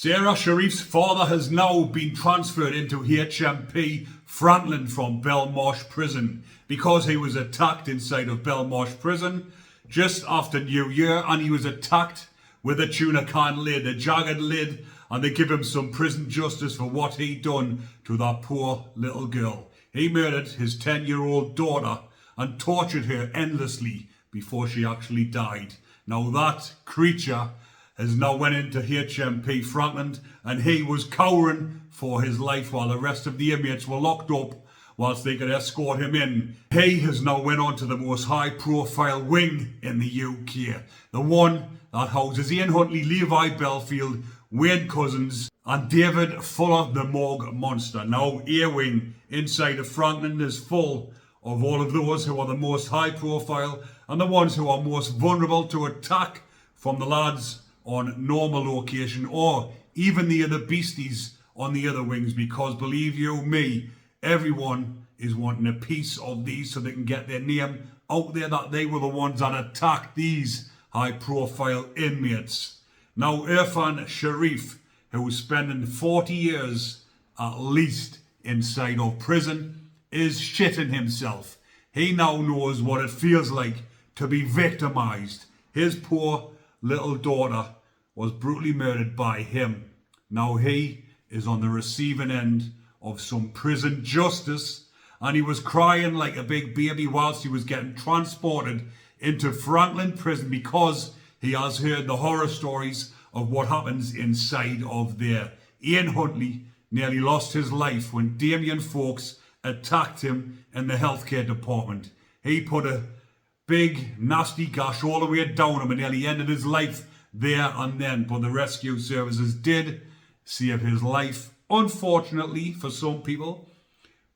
Sara Sharif's father has now been transferred into HMP Frankland from Belmarsh Prison because he was attacked inside of Belmarsh Prison just after New Year, and he was attacked with a tuna can lid, a jagged lid, and they give him some prison justice for what he done to that poor little girl. He murdered his 10-year-old daughter and tortured her endlessly before she actually died. Now that creature has now went into HMP Frankland, and he was cowering for his life while the rest of the inmates were locked up whilst they could escort him in. He has now went on to the most high profile wing in the UK, the one that houses Ian Huntley, Levi Belfield, Wayne Cousins and David Fuller, the Morgue Monster. Now A-Wing inside of Frankland is full of all of those who are the most high profile and the ones who are most vulnerable to attack from the lads on normal location, or even the other beasties on the other wings, because believe you me, everyone is wanting a piece of these so they can get their name out there that they were the ones that attacked these high profile inmates. Now Irfan Sharif, who was spending 40 years at least inside of prison, is shitting himself. He now knows what it feels like to be victimized. His poor little daughter was brutally murdered by him. Now he is on the receiving end of some prison justice, and he was crying like a big baby whilst he was getting transported into Frankland prison because he has heard the horror stories of what happens inside of there. Ian Huntley nearly lost his life when Damien Fawkes attacked him in the healthcare department. He put a big nasty gash all the way down him and nearly ended his life there and then, but the rescue services did save his life, unfortunately for some people,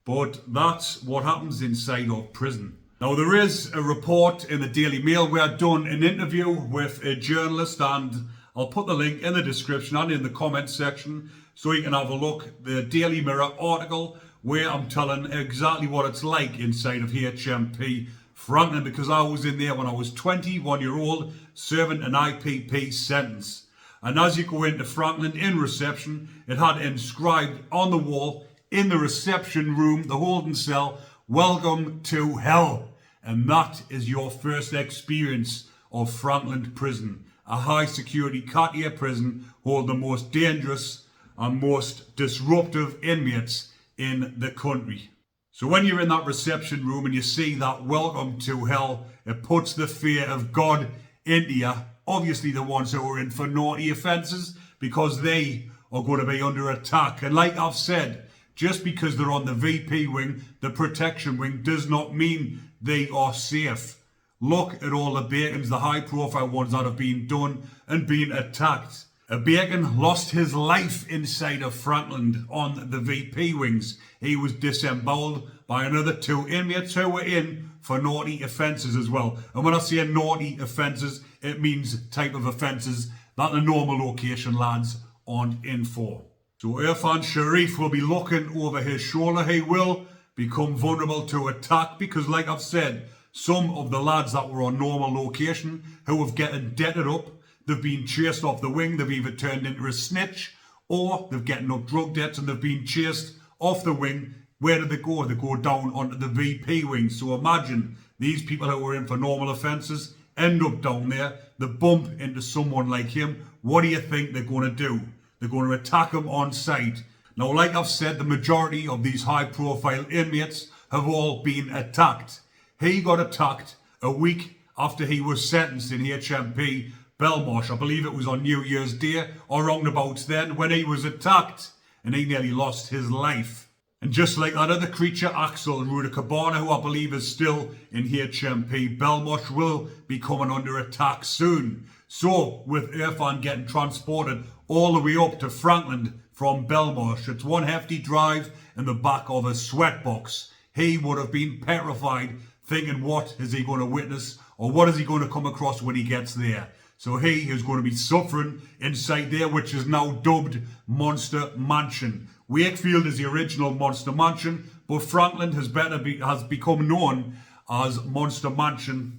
but that's what happens inside of prison. Now there is a report in the Daily Mail where I've done an interview with a journalist, and I'll put the link in the description and in the comments section so you can have a look. The Daily Mirror article where I'm telling exactly what it's like inside of HMP Frankland, because I was in there when I was 21-year-old serving an IPP sentence. And as you go into Frankland in reception, it had inscribed on the wall in the reception room, the holding cell, "Welcome to hell." And that is your first experience of Frankland prison, a high security Cartier prison holding the most dangerous and most disruptive inmates in the country. So when you're in that reception room and you see that "Welcome to hell," it puts the fear of God into you. Obviously the ones who are in for naughty offences, because they are going to be under attack. And like I've said, just because they're on the VP wing, the protection wing, does not mean they are safe. Look at all the Bacons, the high profile ones that have been done and been attacked. A Bacon lost his life inside of Frankland on the VP wings. He was disemboweled by another 2 inmates who were in for naughty offences as well. And when I say naughty offences, it means type of offences that the normal location lads aren't in for. So Irfan Sharif will be looking over his shoulder. He will become vulnerable to attack because, like I've said, some of the lads that were on normal location who have getting debted up, they've been chased off the wing, they've either turned into a snitch or they've getting up drug debts and they've been chased off the wing. Where do they go? They go down onto the VP wing. So imagine these people who were in for normal offences end up down there, they bump into someone like him. What do you think they're going to do? They're going to attack him on sight. Now, like I've said, the majority of these high profile inmates have all been attacked. He got attacked a week after he was sentenced in HMP Belmarsh. I believe it was on New Year's Day or roundabouts then when he was attacked, and he nearly lost his life. And just like that other creature, Axel Rudakabana, who I believe is still in HMP Belmarsh, will be coming under attack soon. So with Irfan getting transported all the way up to Frankland from Belmarsh, it's one hefty drive in the back of a sweatbox. He would have been petrified, thinking what is he going to witness or what is he going to come across when he gets there. So he is going to be suffering inside there, which is now dubbed Monster Mansion. Wakefield is the original Monster Mansion, but Frankland has become known as Monster Mansion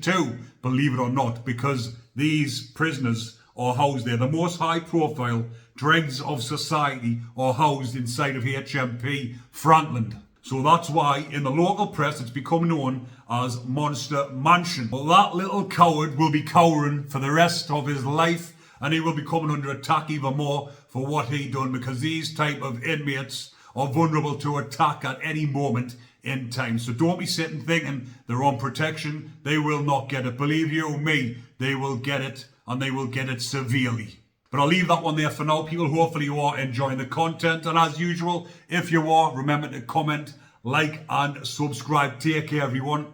2, believe it or not, because these prisoners are housed there. The most high profile dregs of society are housed inside of HMP Frankland. So that's why in the local press it's become known as Monster Mansion. Well, that little coward will be cowering for the rest of his life, and he will be coming under attack even more for what he done, because these type of inmates are vulnerable to attack at any moment in time. So don't be sitting thinking they're on protection. They will not get it. Believe you me, they will get it, and they will get it severely. But I'll leave that one there for now, people. Hopefully you are enjoying the content. And as usual, if you are, remember to comment, like and subscribe. Take care, everyone.